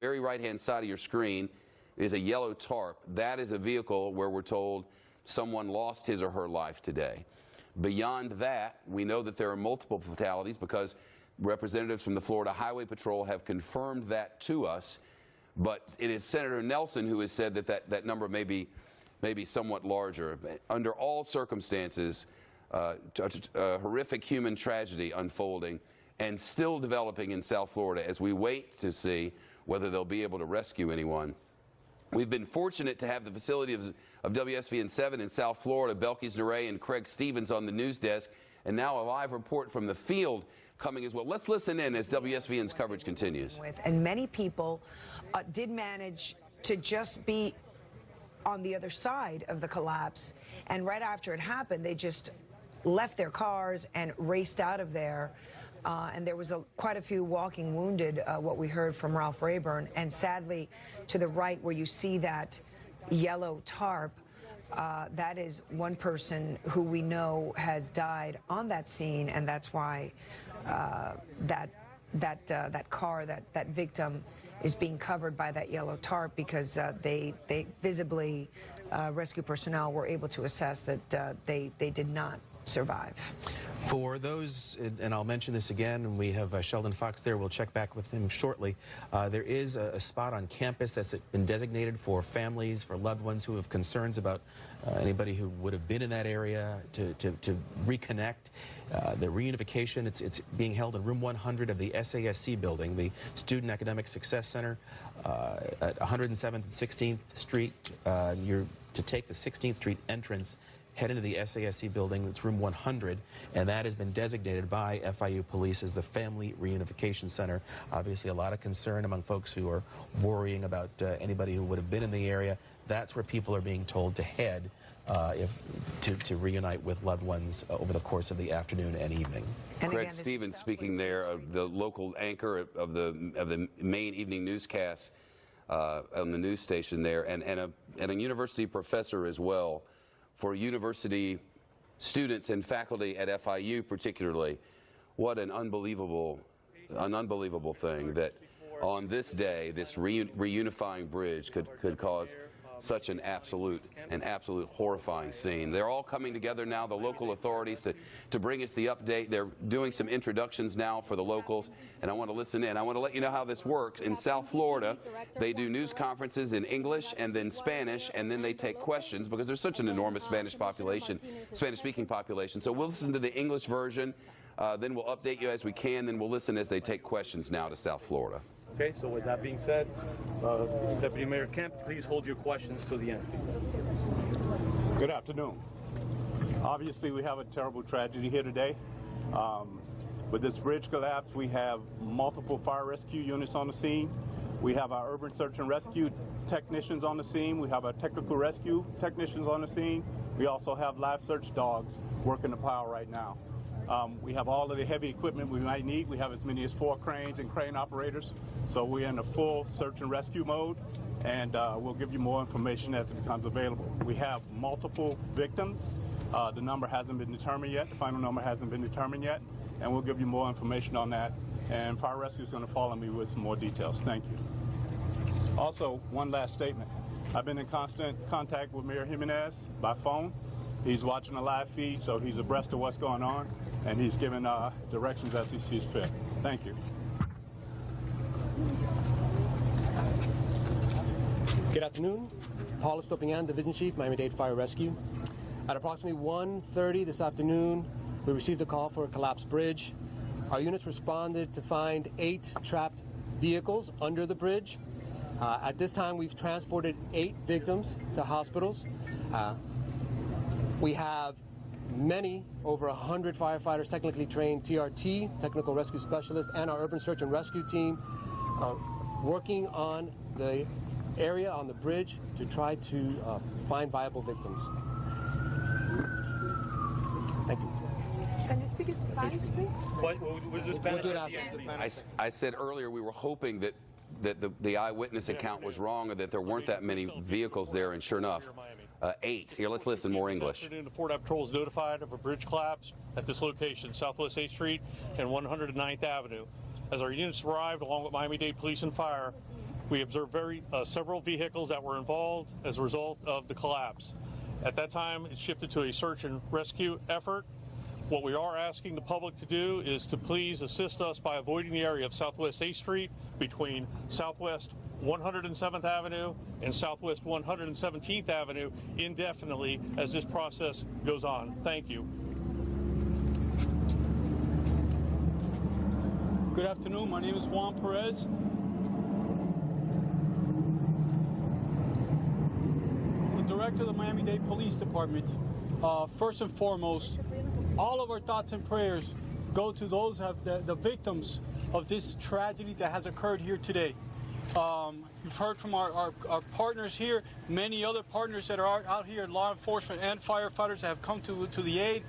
very right-hand side of your screen is a yellow tarp. That is a vehicle where we're told someone lost his or her life today. Beyond that, we know that there are multiple fatalities because representatives from the Florida Highway Patrol have confirmed that to us. But it is Senator Nelson who has said that that number may be somewhat larger. Under all circumstances, a horrific human tragedy unfolding and still developing in South Florida as we wait to see whether they'll be able to rescue anyone. We've been fortunate to have the facility of WSVN 7 in South Florida, Belkis Neray and Craig Stevens on the news desk, and now a live report from the field coming as well. Let's listen in as WSVN's coverage continues. And many people did manage to just be on the other side of the collapse, and right after it happened, they just left their cars and raced out of there. And there was quite a few walking wounded, what we heard from Ralph Rayburn. And sadly, to the right where you see that yellow tarp, that is one person who we know has died on that scene, and that's why that car, that victim, is being covered by that yellow tarp, because they visibly, rescue personnel were able to assess that they did not survive. For those, and I'll mention this again, and we have Sheldon Fox there, we'll check back with him shortly. There is a spot on campus that's been designated for families, for loved ones who have concerns about anybody who would have been in that area to reconnect. The reunification, it's being held in room 100 of the SASC building, the Student Academic Success Center, at 107th and 16th Street. You're to take the 16th Street entrance, head into the SASC building. It's room 100, and that has been designated by FIU Police as the Family Reunification Center. Obviously, a lot of concern among folks who are worrying about anybody who would have been in the area. That's where people are being told to head to reunite with loved ones over the course of the afternoon and evening. And Craig Stevens speaking there, the local anchor of the main evening newscast on the news station there, and a university professor as well. For university students and faculty at FIU particularly, what an unbelievable thing that on this day, this reunifying bridge could cause such an absolute horrifying scene. They're all coming together now, the local authorities, to bring us the update. They're doing some introductions now for the locals, and I want to listen in. I want to let you know how this works. In South Florida, they do news conferences in English and then Spanish, and then they take questions because there's such an enormous Spanish-speaking population. So we'll listen to the English version, then we'll update you as we can, then we'll listen as they take questions now to South Florida. Okay, so with that being said, Deputy Mayor Kemp, please hold your questions to the end. Good afternoon. Obviously, we have a terrible tragedy here today. With this bridge collapse, we have multiple fire rescue units on the scene. We have our urban search and rescue technicians on the scene. We have our technical rescue technicians on the scene. We also have live search dogs working the pile right now. We have all of the heavy equipment we might need. We have as many as 4 cranes and crane operators. So we're in a full search and rescue mode, and we'll give you more information as it becomes available. We have multiple victims. The number hasn't been determined yet. The final number hasn't been determined yet, and we'll give you more information on that. And Fire Rescue is going to follow me with some more details. Thank you. Also, one last statement. I've been in constant contact with Mayor Jimenez by phone. He's watching the live feed, so he's abreast of what's going on, and he's giving directions as he sees fit. Thank you. Good afternoon. Paul Estopiñán, Division Chief, Miami-Dade Fire Rescue. At approximately 1:30 this afternoon, we received a call for a collapsed bridge. Our units responded to find 8 trapped vehicles under the bridge. At this time, we've transported 8 victims to hospitals. We have over 100 firefighters, technically trained TRT, Technical Rescue Specialists, and our Urban Search and Rescue team working on the area on the bridge to try to find viable victims. Thank you. Can you speak in Spanish, please? We'll do Spanish. I said earlier we were hoping that the eyewitness account was wrong, or that there weren't that many vehicles there, and sure enough, 8. Here, let's listen more English. This afternoon, the Fort Patrol was notified of a bridge collapse at this location, Southwest 8th Street and 109th Avenue. As our units arrived, along with Miami-Dade Police and Fire, we observed several vehicles that were involved as a result of the collapse. At that time, it shifted to a search and rescue effort. What we are asking the public to do is to please assist us by avoiding the area of Southwest 8th Street between Southwest 107th Avenue and Southwest 117th Avenue indefinitely as this process goes on. Thank you. Good afternoon. My name is Juan Perez. The director of the Miami-Dade Police Department. First and foremost, all of our thoughts and prayers go to those the victims of this tragedy that has occurred here today. You've heard from our partners here, many other partners that are out here, law enforcement and firefighters that have come to the aid.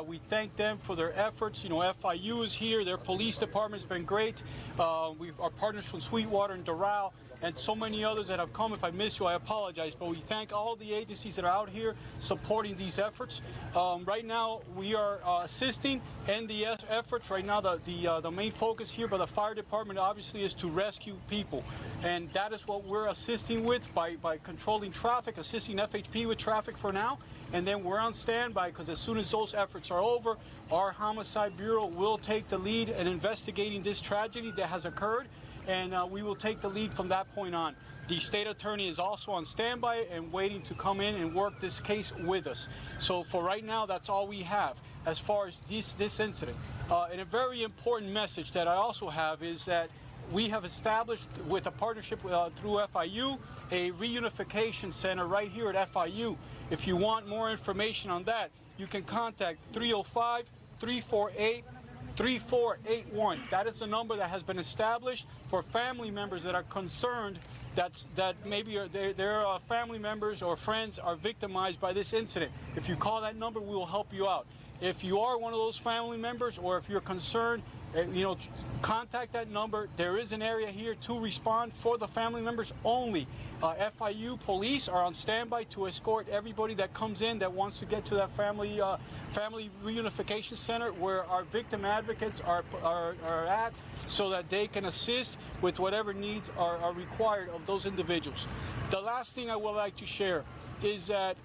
We thank them for their efforts. You know, FIU is here, their police department has been great. Our partners from Sweetwater and Doral, and so many others that have come. If I miss you, I apologize. But we thank all the agencies that are out here supporting these efforts. Right now, we are assisting in the efforts. Right now, the main focus here by the fire department obviously is to rescue people. And that is what we're assisting with by controlling traffic, assisting FHP with traffic for now. And then we're on standby because as soon as those efforts are over, our Homicide Bureau will take the lead in investigating this tragedy that has occurred. And we will take the lead from that point on. The state attorney is also on standby and waiting to come in and work this case with us. So for right now, that's all we have as far as this incident. And a very important message that I also have is that we have established with a partnership through FIU a reunification center right here at FIU. If you want more information on that, you can contact 305-348-3481. That is the number that has been established for family members that are concerned that maybe their family members or friends are victimized by this incident. If you call that number, we will help you out. If you are one of those family members or if you're concerned, contact that number. There is an area here to respond for the family members only. FIU police are on standby to escort everybody that comes in that wants to get to that family reunification center where our victim advocates are at, so that they can assist with whatever needs are required of those individuals. The last thing I would like to share is that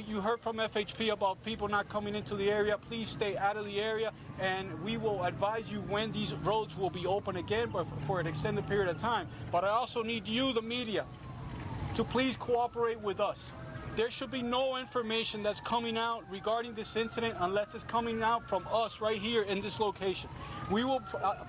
you heard from FHP about people not coming into the area. Please stay out of the area, and we will advise you when these roads will be open again, but for an extended period of time. But I also need you, the media, to please cooperate with us. There should be no information that's coming out regarding this incident unless it's coming out from us right here in this location. We will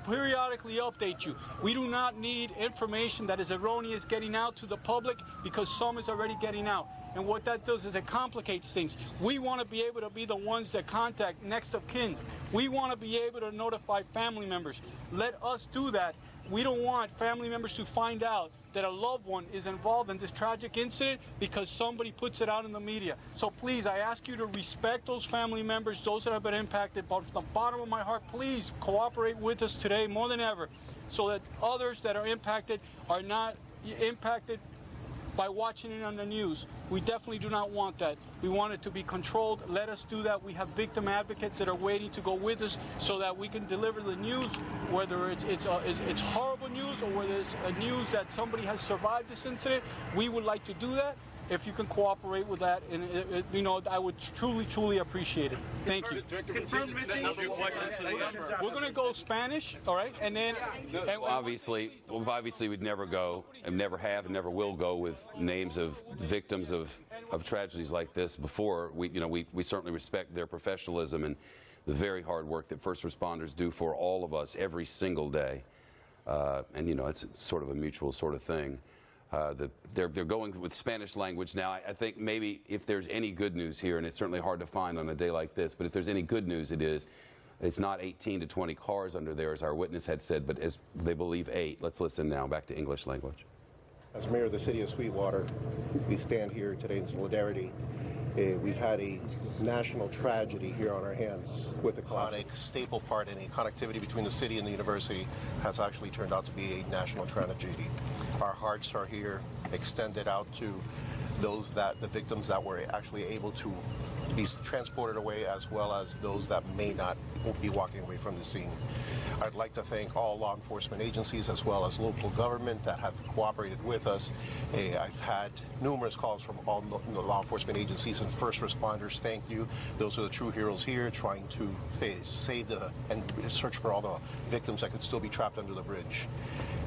periodically update you. We do not need information that is erroneous getting out to the public because some is already getting out. And what that does is it complicates things. We want to be able to be the ones that contact next of kin. We want to be able to notify family members. Let us do that. We don't want family members to find out that a loved one is involved in this tragic incident because somebody puts it out in the media. So please, I ask you to respect those family members, those that have been impacted. But from the bottom of my heart, please cooperate with us today more than ever so that others that are impacted are not impacted by watching it on the news. We definitely do not want that. We want it to be controlled. Let us do that. We have victim advocates that are waiting to go with us so that we can deliver the news, whether it's horrible news or whether it's a news that somebody has survived this incident. We would like to do that. If you can cooperate with that, and I would truly appreciate it. Thank you. We're going to go Spanish, all right, and then Obviously, we'd never go, and never have, and never will go with names of victims of tragedies like this before. We certainly respect their professionalism and the very hard work that first responders do for all of us every single day. And it's sort of a mutual sort of thing. They're going with Spanish language now. I think maybe if there's any good news here, and it's certainly hard to find on a day like this, but if there's any good news, it's not 18 to 20 cars under there, as our witness had said, but as they believe 8. Let's listen now back to English language. As mayor of the city of Sweetwater, we stand here today in solidarity. We've had a national tragedy here on our hands with a chronic staple part in a connectivity between the city and the university has actually turned out to be a national tragedy. Our hearts are here, extended out to the victims that were actually able to be transported away, as well as those that may not be walking away from the scene. I'd like to thank all law enforcement agencies as well as local government that have cooperated with us. I've had numerous calls from all the law enforcement agencies and first responders. Thank you. Those are the true heroes here trying to save and search for all the victims that could still be trapped under the bridge.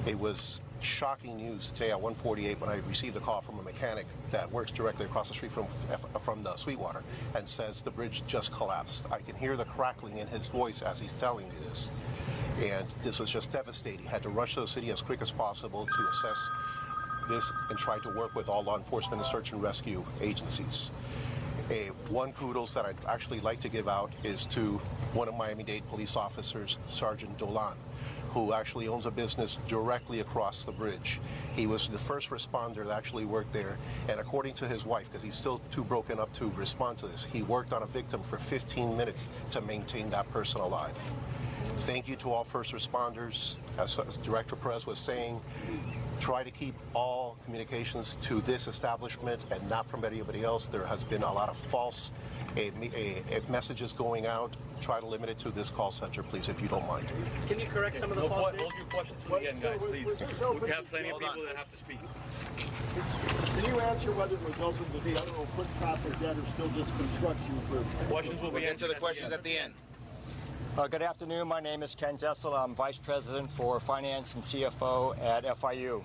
It was shocking news today at 1:48 when I received a call from a mechanic that works directly across the street from the Sweetwater and says the bridge just collapsed. I can hear the crackling in his voice as he's telling me this. And this was just devastating. Had to rush to the city as quick as possible to assess this and try to work with all law enforcement and search and rescue agencies. One kudos that I'd actually like to give out is to one of Miami-Dade police officers, Sergeant Dolan, who actually owns a business directly across the bridge. He was the first responder that actually worked there, and according to his wife, because he's still too broken up to respond to this, he worked on a victim for 15 minutes to maintain that person alive. Thank you to all first responders. As Director Perez was saying, try to keep all communications to this establishment and not from anybody else. There has been a lot of false messages going out. Try to limit it to this call center, please, if you don't mind. Can you correct some of the false? Hold your questions to the end, guys, please. We have plenty of people that have to speak. Can you answer whether it was open to federal footpath or debt or still just construction crew? Questions will be answered. Answer the questions at the end. Good afternoon. My name is Ken Zessel. I'm Vice President for Finance and CFO at FIU.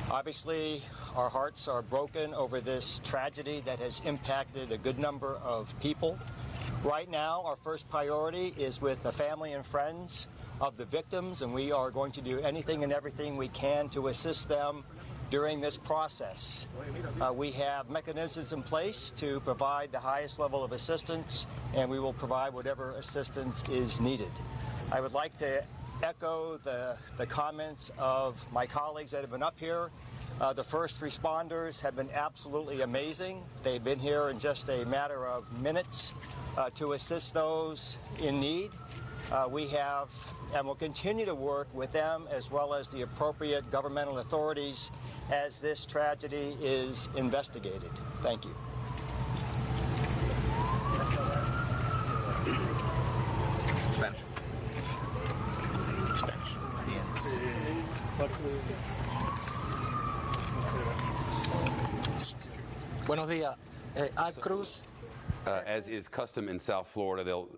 Obviously, our hearts are broken over this tragedy that has impacted a good number of people. Right now, our first priority is with the family and friends of the victims, and we are going to do anything and everything we can to assist them during this process. We have mechanisms in place to provide the highest level of assistance, and we will provide whatever assistance is needed. I would like to echo the comments of my colleagues that have been up here. The first responders have been absolutely amazing. They've been here in just a matter of minutes to assist those in need. We have and will continue to work with them as well as the appropriate governmental authorities as this tragedy is investigated. Thank you. Spanish. Spanish. Buenos días. Cruz. As is custom in South Florida, they'll